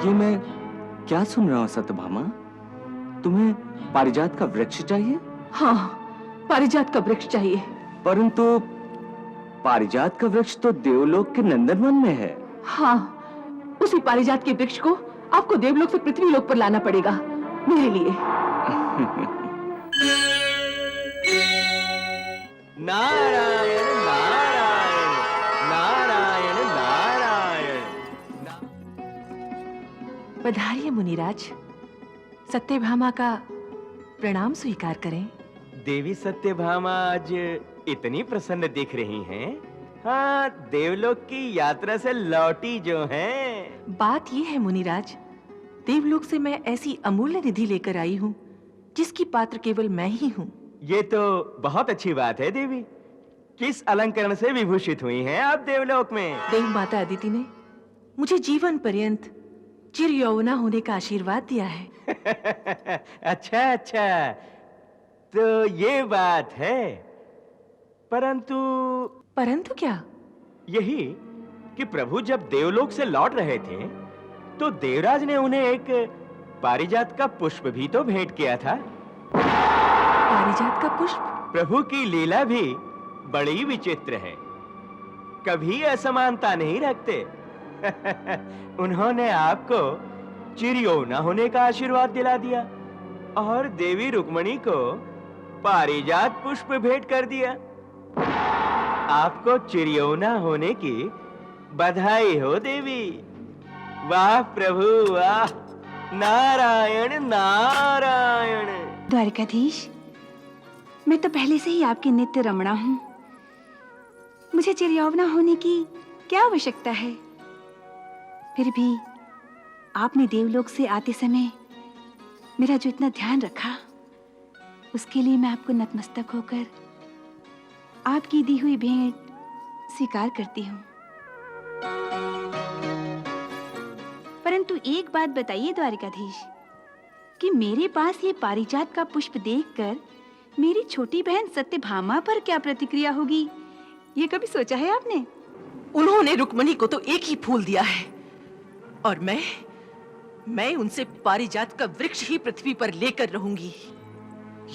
ये मैं क्या सुन रहा हूँ सत्यभामा? तुम्हें पारिजात का वृक्ष चाहिए? हाँ, पारिजात का वृक्ष चाहिए। परंतु पारिजात का वृक्ष तो देवलोक के नंदनवन में है। हाँ, उसी पारिजात के वृक्ष को आपको देवलोक से पृथ्वीलोक पर लाना पड़ेगा मेरे लिए। नारायण नारायण नारायण नारायण। बधाई मुनिराज, सत्यभामा का प्रणाम स्वीकार करें। देवी सत्यभामा आज इतनी प्रसन्न दिख रही हैं। हाँ, देवलोक की यात्रा से लौटी जो हैं। बात यह है मुनिराज, देवलोक से मैं ऐसी अमूल्य निधि लेकर आई हूँ जिसकी पात्र केवल मैं ही हूँ। ये तो बहुत अच्छी बात है देवी। किस अलंकरण से विभूषित हुई हैं आप देवलोक में? देव माता अदिति ने मुझे जीवन पर्यंत चिर यौवना होने का आशीर्वाद दिया है। अच्छा अच्छा, तो ये बात है। परंतु क्या? यही कि प्रभु जब देवलोक से लौट रहे थे तो देवराज ने उन्हें एक पारिजात का पुष्प भी तो भेंट किया था। पारिजात का पुष्प? प्रभु की लीला भी बड़ी विचित्र है, कभी असमानता नहीं रखते। उन्होंने आपको चिरयौवना होने का आशीर्वाद दिला दिया और देवी रुक्मणी को पारिजात पुष्प भेंट कर दिया। आपको चिरयौवना होने की बधाई हो देवी। वाह प्रभु वाह, नारायण नारायण। द्वारकाधीश, मैं तो पहले से ही आपकी नित्य रमणा हूँ। मुझे चिरयौवना होने की क्या आवश्यकता है? फिर भी आपने देवलोक से आते समय मेरा जो इतना ध्यान रखा, उसके लिए मैं आपको नतमस्तक होकर आपकी दी हुई भेंट स्वीकार करती हूँ। परंतु एक बात बताइए द्वारकाधीश, कि मेरे पास ये पारिजात का पुष्प देखकर मेरी छोटी बहन सत्यभामा पर क्या प्रतिक्रिया होगी, ये कभी सोचा है आपने? उन्होंने रुक्मणी को तो एक ही फूल दिया है और मैं उनसे पारिजात का वृक्ष ही पृथ्वी पर लेकर रहूंगी।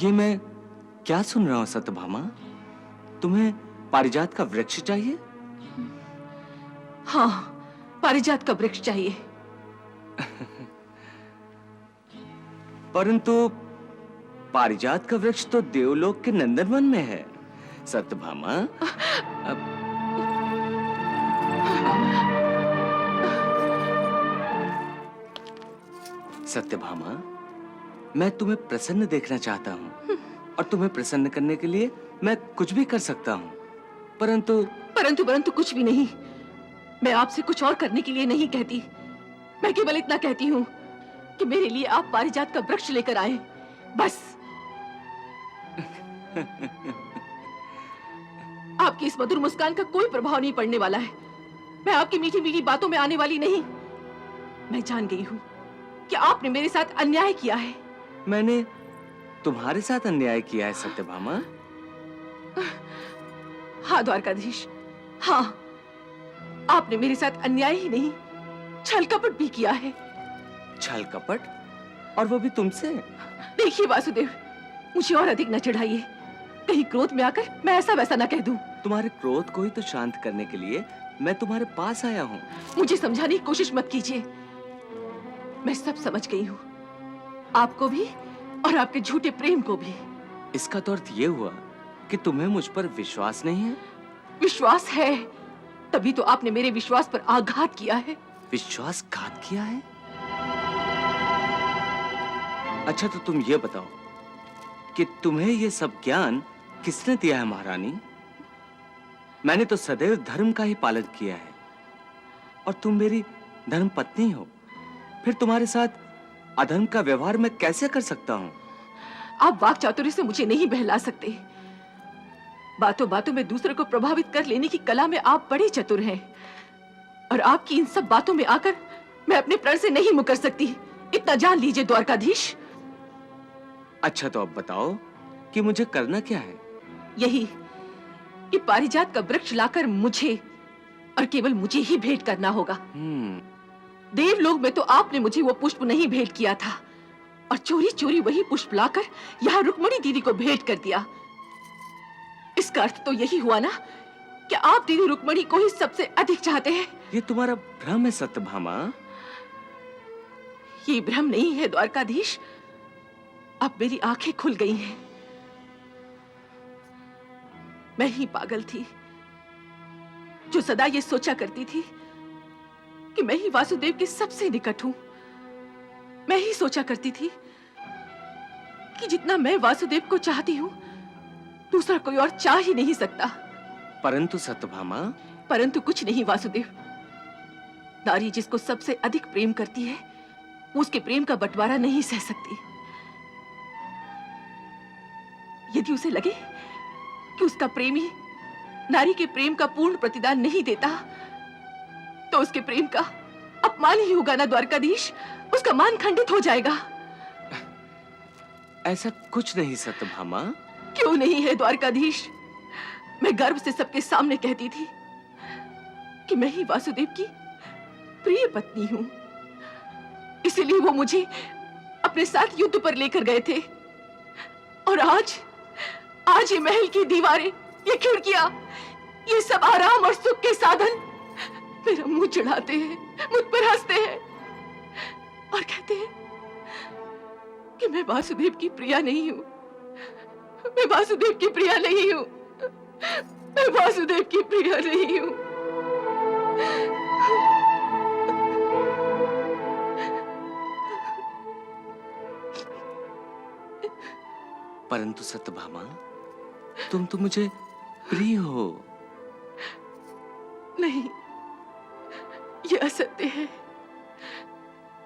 ये मैं क्या सुन रहा हूँ सत्यभामा? तुम्हें पारिजात का वृक्ष चाहिए? हाँ, पारिजात का वृक्ष चाहिए। परंतु पारिजात का वृक्ष तो देवलोक के नंदनवन में है सत्यभामा। सत्यभामा, मैं तुम्हें प्रसन्न देखना चाहता हूँ और तुम्हें प्रसन्न करने के लिए मैं कुछ भी कर सकता हूँ। परंतु कुछ भी नहीं। मैं आपसे कुछ और करने के लिए नहीं कहती। मैं केवल इतना कहती हूँ कि मेरे लिए आप पारिजात का वृक्ष लेकर आए, बस। आपकी इस मधुर मुस्कान का कोई प्रभाव नहीं पड़ने वाला है। मैं आपकी मीठी मीठी बातों में आने वाली नहीं। मैं जान गई हूँ कि आपने मेरे साथ अन्याय किया है। मैंने तुम्हारे साथ अन्याय किया है सत्यभामा? हाँ द्वारकाधीश, हाँ, आपने मेरे साथ अन्याय ही नहीं, छल कपट भी किया है। छल कपट? और वो भी तुमसे? देखिए वासुदेव, मुझे और अधिक न चिढ़ाइए। कहीं क्रोध में आकर मैं ऐसा वैसा न कह दूं। तुम्हारे क्रोध को ही तो शांत करने के लिए मैं तुम्हारे पास आया हूँ। मुझे समझाने की कोशिश मत कीजिए। मैं सब समझ गई हूँ, आपको भी और आपके झूठे प्रेम को भी। इसका तो अर्थ ये हुआ कि तुम्हें मुझ पर विश्वास नहीं है? विश्वास है, तभी तो आपने मेरे विश्वास पर आघात किया है। विश्वासघात किया है? अच्छा, तो तुम ये बताओ कि तुम्हें ये सब ज्ञान किसने दिया है महारानी? मैंने तो सदैव धर्म का ही पालन किया है और तुम मेरी धर्म पत्नी हो। फिर तुम्हारे साथ अधर्म का व्यवहार मैं कैसे कर सकता हूँ? आप वाक चातुर्य से मुझे नहीं बहला सकते। बातों बातों में दूसरे को प्रभावित कर लेने की कला में आप बड़े चतुर हैं और आपकी इन सब बातों में आकर मैं अपने प्रण से नहीं मुकर सकती, इतना जान लीजिए द्वारकाधीश। अच्छा, तो अब बताओ कि मुझे करना क्या है? यही कि पारिजात का वृक्ष लाकर मुझे और केवल मुझे ही भेंट करना होगा। देवलोक में तो आपने मुझे वो पुष्प नहीं भेंट किया था, और चोरी चोरी वही पुष्प लाकर यहाँ रुक्मणी दीदी को भेंट कर दिया। इसका अर्थ तो यही हुआ ना कि आप दीदी रुक्मणी को ही सबसे अधिक चाहते हैं। ये तुम्हारा भ्रम है सत्यभामा। ये भ्रम नहीं है द्वारकाधीश, अब मेरी आंखें खुल गई हैं। मैं ही पागल थी जो सदा ये सोचा करती थी कि मैं ही वासुदेव के सबसे निकट हूं। मैं ही सोचा करती थी कि जितना मैं वासुदेव को चाहती हूं, दूसरा कोई और चाह ही नहीं सकता। परंतु सत्यभामा, परंतु कुछ नहीं वासुदेव। नारी जिसको सबसे अधिक प्रेम करती है, वो उसके प्रेम का बंटवारा नहीं सह सकती। यदि उसे लगे कि उसका प्रेमी नारी के प्रेम का पूर्ण प्रतिदान नहीं देता, तो उसके प्रेम का अपमान ही होगा ना द्वारकाधीश। उसका मान खंडित हो जाएगा। ऐसा कुछ नहीं सत्यभामा। क्यों नहीं है द्वारकाधीश? मैं गर्व से सबके सामने कहती थी कि मैं ही वासुदेव की प्रिय पत्नी हूं। इसीलिए वो मुझे अपने साथ युद्ध पर लेकर गए थे। और आज ये महल की दीवारें, ये खिड़कियां, ये सब आराम और सुख के साधन मेरा मुंह चढ़ाते हैं, मुझ पर हंसते हैं और कहते हैं कि मैं वासुदेव की प्रिया नहीं हूं। मैं वासुदेव की प्रिया नहीं हूं। मैं वासुदेव की प्रिया नहीं हूं। परंतु सत्यभामा, तुम तो मुझे प्रिय हो। नहीं, ये असत्य है।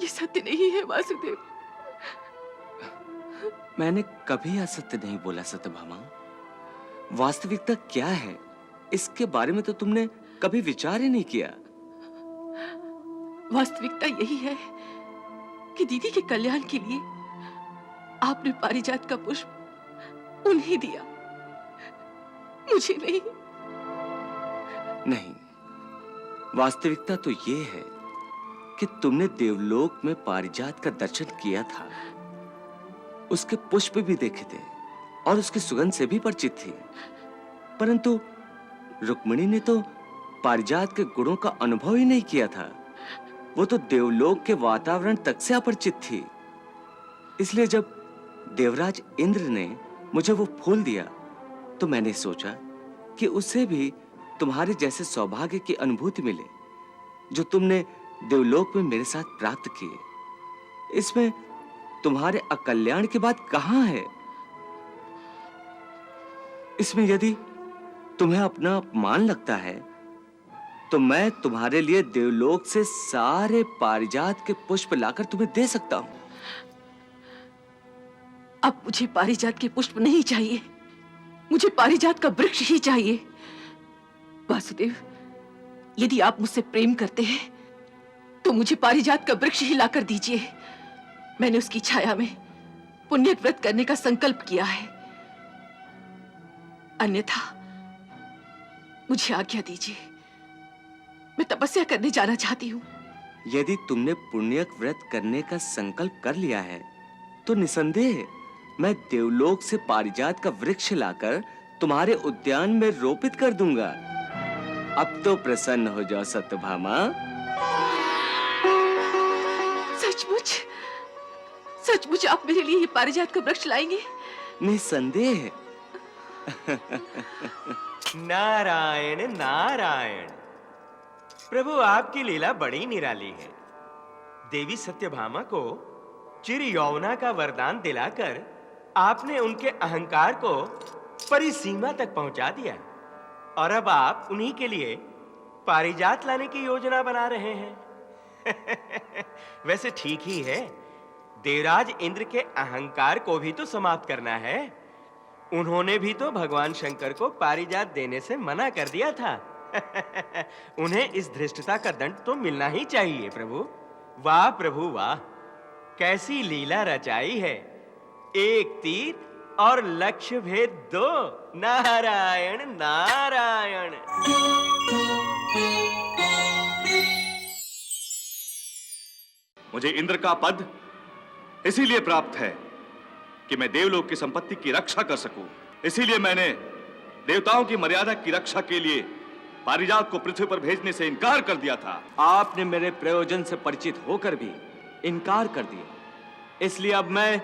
ये सत्य नहीं है वासुदेव। मैंने कभी असत्य नहीं बोला सत्यभामा। वास्तविकता क्या है, इसके बारे में तो तुमने कभी विचार ही नहीं किया। वास्तविकता यही है कि दीदी के कल्याण के लिए आपने पारिजात का पुष्प उन्हें दिया, मुझे नहीं। नहीं, वास्तविकता तो ये है कि तुमने देवलोक में पारिजात का दर्शन किया था, उसके पुष्प भी देखे थे और उसकी सुगंध से भी परिचित थी। परंतु रुक्मिणी ने तो पारिजात के गुणों का अनुभव ही नहीं किया था। वो तो देवलोक के वातावरण तक से अपरिचित थी। इसलिए जब देवराज इंद्र ने मुझे वो फूल दिया, तो मैंने सोचा कि उससे भी तुम्हारे जैसे सौभाग्य की अनुभूति मिले जो तुमने देवलोक में मेरे साथ प्राप्त किए। इसमें तुम्हारे अकल्याण की बात कहां है? इसमें यदि तुम्हें अपना अपमान लगता है, तो मैं तुम्हारे लिए देवलोक से सारे पारिजात के पुष्प लाकर तुम्हें दे सकता हूं। अब मुझे पारिजात के पुष्प नहीं चाहिए, मुझे पारिजात का वृक्ष ही चाहिए। वासुदेव, यदि आप मुझसे प्रेम करते हैं, तो मुझे पारिजात का वृक्ष ही लाकर दीजिए। मैंने उसकी छाया में पुण्य व्रत करने का संकल्प किया है। अन्यथा मुझे आज्ञा दीजिए, मैं तपस्या करने जाना चाहती हूँ। यदि तुमने पुण्य व्रत करने का संकल्प कर लिया है, तो निसंदेह मैं देवलोक से पारिजात का वृक्ष लाकर तुम्हारे उद्यान में रोपित कर दूंगा। अब तो प्रसन्न हो जाओ सत्यभामा। सचमुच, सचमुच आप मेरे लिए ये पारिजात का वृक्ष लाएंगे? निसंदेह। नारायण नारायण। प्रभु, आपकी लीला बड़ी निराली है। देवी सत्यभामा को चिर यौवना का वरदान दिलाकर आपने उनके अहंकार को परिसीमा तक पहुंचा दिया, और अब आप उन्हीं के लिए पारिजात लाने की योजना बना रहे हैं। वैसे ठीक ही है, देवराज इंद्र के अहंकार को भी तो समाप्त करना है। उन्होंने भी तो भगवान शंकर को पारिजात देने से मना कर दिया था। उन्हें इस धृष्टता का दंड तो मिलना ही चाहिए। प्रभु, वाह प्रभु वाह, कैसी लीला रचाई है। एक तीर और लक्ष्य भेद दो। नारायण नारायण। मुझे इंद्र का पद इसीलिए प्राप्त है कि मैं देवलोक की संपत्ति की रक्षा कर सकूं। इसीलिए मैंने देवताओं की मर्यादा की रक्षा के लिए पारिजात को पृथ्वी पर भेजने से इनकार कर दिया था। आपने मेरे प्रयोजन से परिचित होकर भी इनकार कर दिया, इसलिए अब मैं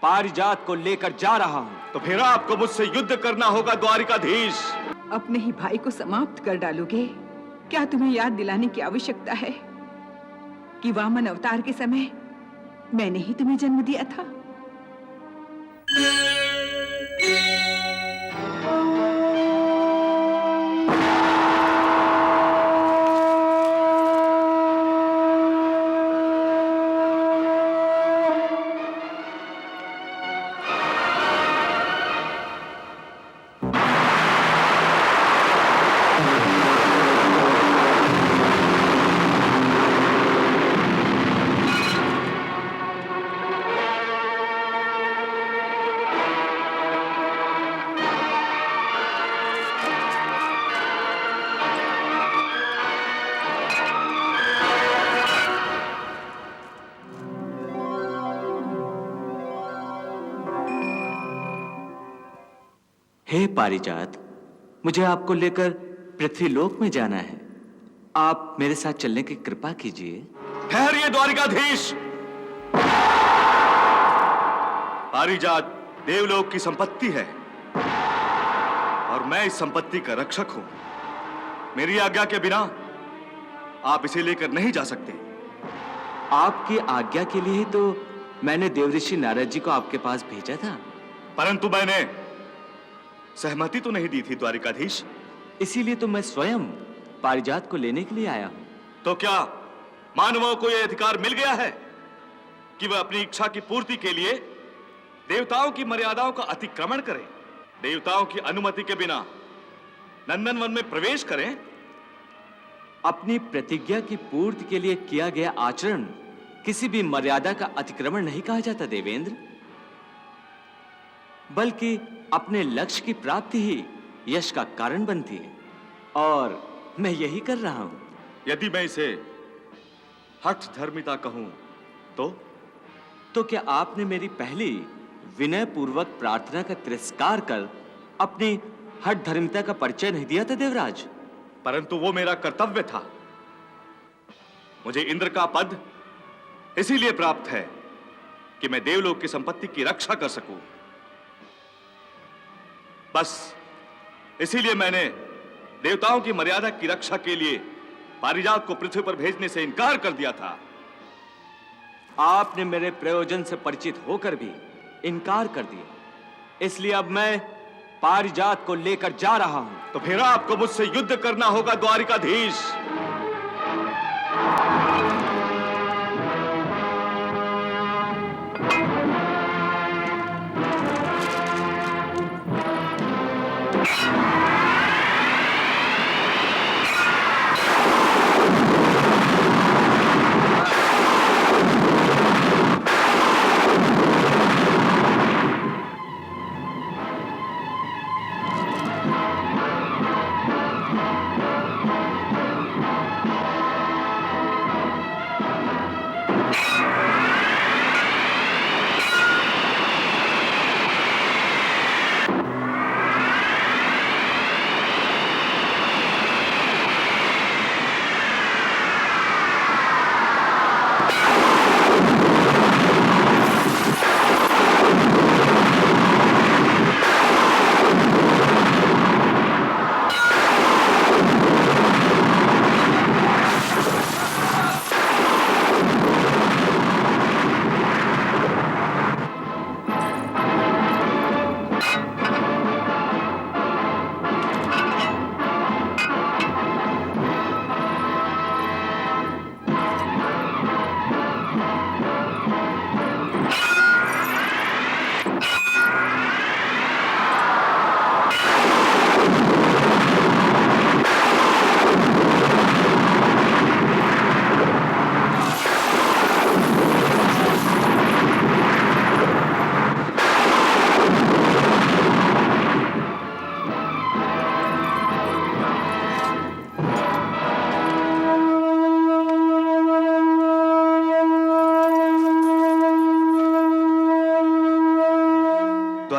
पारिजात को लेकर जा रहा हूं। तो फिर आपको मुझसे युद्ध करना होगा द्वारिकाधीश। अपने ही भाई को समाप्त कर डालोगे? क्या तुम्हें याद दिलाने की आवश्यकता है कि वामन अवतार के समय मैंने ही तुम्हें जन्म दिया था? हे पारिजात, मुझे आपको लेकर पृथ्वीलोक में जाना है। आप मेरे साथ चलने की कृपा कीजिए। ठहरिए द्वारिकाधीश। पारिजात देवलोक की संपत्ति है और मैं इस संपत्ति का रक्षक हूं। मेरी आज्ञा के बिना आप इसे लेकर नहीं जा सकते। आपकी आज्ञा के लिए ही तो मैंने देवऋषि नारद जी को आपके पास भेजा था। परंतु मैंने सहमति तो नहीं दी थी द्वारिकाधीश। इसीलिए तो मैं स्वयं पारिजात को लेने के लिए आया हूं। तो क्या मानवों को यह अधिकार मिल गया है कि वह अपनी इच्छा की पूर्ति के लिए देवताओं की मर्यादाओं का अतिक्रमण करें, देवताओं की अनुमति के बिना नंदनवन में प्रवेश करें? अपनी प्रतिज्ञा की पूर्ति के लिए किया गया आचरण किसी भी मर्यादा का अतिक्रमण नहीं कहा जाता देवेंद्र, बल्कि अपने लक्ष्य की प्राप्ति ही यश का कारण बनती है, और मैं यही कर रहा हूं। यदि मैं इसे हठ धर्मिता कहूं तो क्या आपने मेरी पहली विनय पूर्वक प्रार्थना का तिरस्कार कर अपनी हठ धर्मिता का परिचय नहीं दिया था देवराज? परंतु वो मेरा कर्तव्य था। मुझे इंद्र का पद इसीलिए प्राप्त है कि मैं देवलोक की संपत्ति की रक्षा कर सकूं। बस इसीलिए मैंने देवताओं की मर्यादा की रक्षा के लिए पारिजात को पृथ्वी पर भेजने से इनकार कर दिया था। आपने मेरे प्रयोजन से परिचित होकर भी इनकार कर दिया, इसलिए अब मैं पारिजात को लेकर जा रहा हूं। तो फिर आपको मुझसे युद्ध करना होगा द्वारिकाधीश।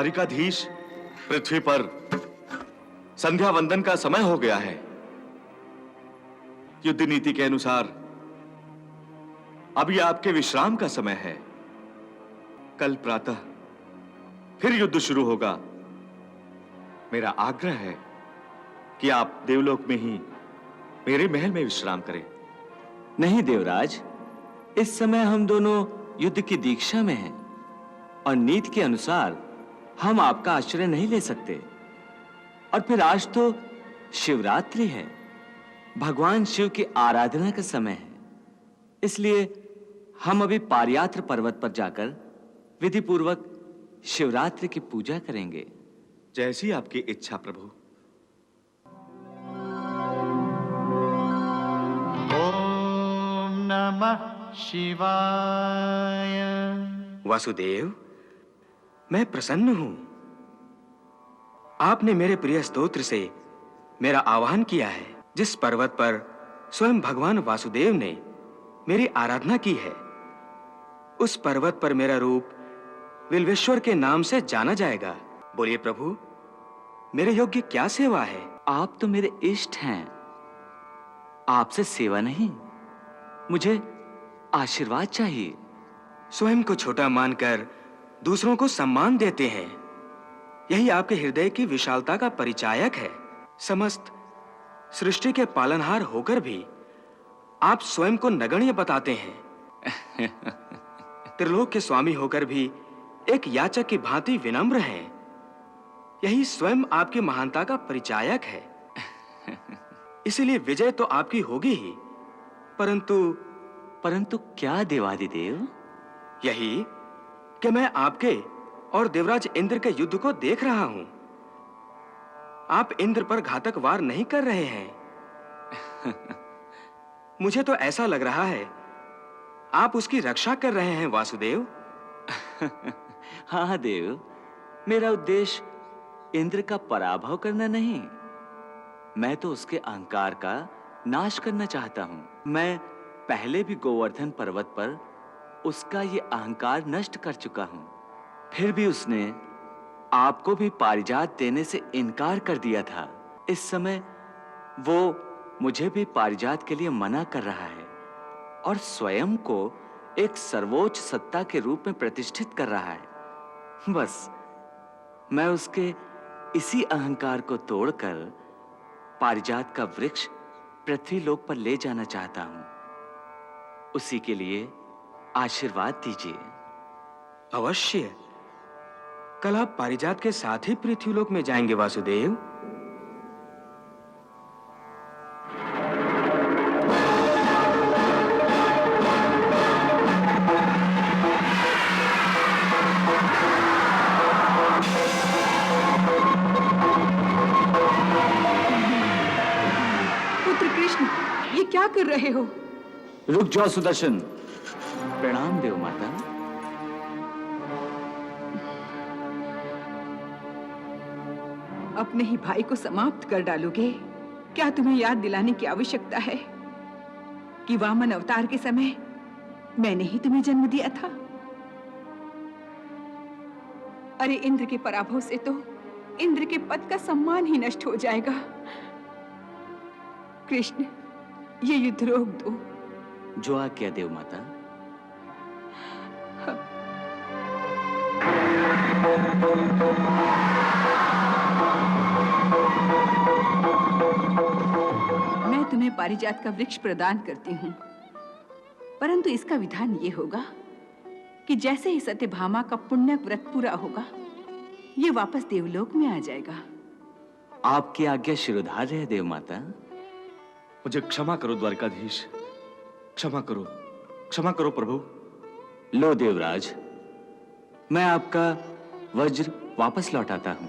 द्वारिकाधीश, पृथ्वी पर संध्या वंदन का समय हो गया है। युद्ध नीति के अनुसार अभी आपके विश्राम का समय है। कल प्रातः फिर युद्ध शुरू होगा। मेरा आग्रह है कि आप देवलोक में ही मेरे महल में विश्राम करें। नहीं देवराज, इस समय हम दोनों युद्ध की दीक्षा में हैं और नीति के अनुसार हम आपका आश्रय नहीं ले सकते। और फिर आज तो शिवरात्रि है, भगवान शिव की आराधना का समय है। इसलिए हम अभी पारियात्र पर्वत पर जाकर विधि पूर्वक शिवरात्रि की पूजा करेंगे। जैसी आपकी इच्छा प्रभु। ओम नमः शिवाय। वासुदेव, मैं प्रसन्न हूं। आपने मेरे प्रिय स्तोत्र से मेरा आह्वान किया है, जिस पर्वत पर स्वयं भगवान वासुदेव ने मेरी आराधना की है। उस पर्वत पर मेरा रूप विल्वेश्वर के नाम से जाना जाएगा। बोलिए प्रभु, मेरे योग्य क्या सेवा है? आप तो मेरे इष्ट हैं। आपसे सेवा नहीं, मुझे आशीर्वाद चाहिए। स्वयं को छोटा मानकर दूसरों को सम्मान देते हैं, यही आपके हृदय की विशालता का परिचायक है। समस्त सृष्टि के पालनहार होकर भी आप स्वयं को नगण्य बताते हैं। त्रिलोक के स्वामी होकर भी एक याचक की भांति विनम्र हैं। यही स्वयं आपकी महानता का परिचायक है। इसीलिए विजय तो आपकी होगी ही, परंतु क्या देवादिदेव? यही कि मैं आपके और देवराज इंद्र के युद्ध को देख रहा हूं। आप इंद्र पर घातक वार नहीं कर रहे हैं। मुझे तो ऐसा लग रहा है आप उसकी रक्षा कर रहे हैं वासुदेव। हाँ देव, मेरा उद्देश्य इंद्र का पराभव करना नहीं, मैं तो उसके अहंकार का नाश करना चाहता हूं। मैं पहले भी गोवर्धन पर्वत पर उसका ये अहंकार नष्ट कर चुका हूं। फिर भी उसने आपको भी पारिजात देने से इनकार कर दिया था। इस समय वो मुझे भी पारिजात के लिए मना कर रहा है और स्वयं को एक सर्वोच्च सत्ता के रूप में प्रतिष्ठित कर रहा है। बस मैं उसके इसी अहंकार को तोड़कर पारिजात का वृक्ष पृथ्वी लोक पर ले जाना चाहता हूं। उसी के लिए आशीर्वाद दीजिए। अवश्य, कल आप पारिजात के साथ ही पृथ्वीलोक में जाएंगे वासुदेव। पुत्र कृष्ण, ये क्या कर रहे हो? रुक जाओ सुदर्शन। प्रणाम देव माता। अपने ही भाई को समाप्त कर डालोगे? क्या तुम्हें याद दिलाने की आवश्यकता है कि वामन अवतार के समय मैंने ही तुम्हें जन्म दिया था? अरे इंद्र के पराभव से तो इंद्र के पद का सम्मान ही नष्ट हो जाएगा। कृष्ण, ये युद्ध रोक दो। जो आज्ञा देव माता। मैं तुम्हें पारिजात का वृक्ष प्रदान करती हूँ, परंतु इसका विधान ये होगा कि जैसे ही सत्यभामा का पुण्य व्रत पूरा होगा, ये वापस देवलोक में आ जाएगा। आपकी आज्ञा शिरोधार्य है देव माता। मुझे क्षमा करो द्वारिकाधीश, क्षमा करो प्रभु। लो देवराज, मैं आपका वज्र वापस लौटाता हूं।